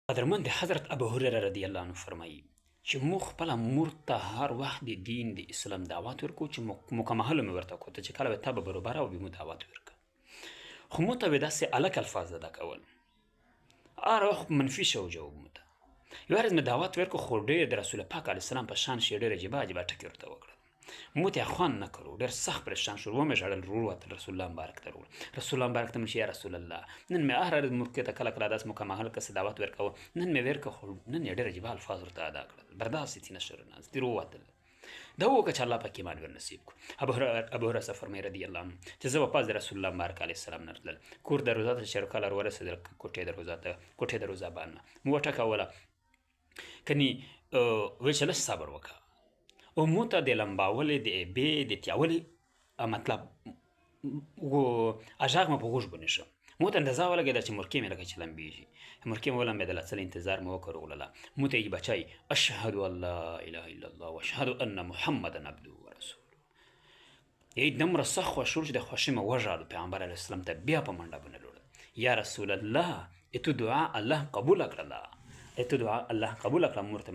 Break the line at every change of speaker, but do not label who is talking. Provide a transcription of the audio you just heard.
قدرمن د حضرت ابو هريره رضی الله عنه فرمایي چې موږ خپله مور ته هر وخت د دین د اسلام دعوت ورکو چې مکمهله مې ورته وکړو چې کله به تا به بروبره او به مو دعوت ورکړه خو مو ته به داسې الک الفاظ ادا کول هر وخت منفي شو جواب مو ته یوه ورځ مې دعوت ورکړو خو ډېر د رسول پاک علیه السلام په شان شي ډېر عجیبه عجیبه ټکي ورته وکړل مو ته خوند نه کړو ډېر سخت پریشان شو ومې ژړل ورووتل رسول الله مبارک ته وروړل رسول الله مبارک ته مې یا رسول الله نن مې هر ملک ته کله کله داسې مکمل کسې دعوت ورکوه نن مې ورکړه خو نن یې ډېر عجیبه الفاظ ورته ادا کړل برداشت یې نه شو رانه دې ووتل دا وکړه چې الله پاک ایمان ور نصیب کړو ابو هريره فرمایي رضی الله عنه چې زه به پاس د رسول الله مبارک علیه السلام نه تلل کور د روضه ته چې کله ورسېدل کوټې د روضه باندې مو وټکوله کني ویل چې لږ صبر وکړه او مو ته د لمباولې د بې د تیاولې مطلب اژاغ مې په غوږ باندې شه مو ته اندازه ولګېده چې مورکې مې لکه چې لمبېږي مورکې مې ولمبېدله څه انتظار مې وکړ وغولله مو ته یې بچی اشهد ان لا اله الا الله واشهد ان محمدا عبده ورسوله یې دومره سخت خوښ شول چې د خوښۍ مې وژړل پیغمبر علیه السلام ته بیا په منډه باندې لوړل یا رسول الله ته دعا الله قبوله کړله ته دعا الله قبوله کړه مور ته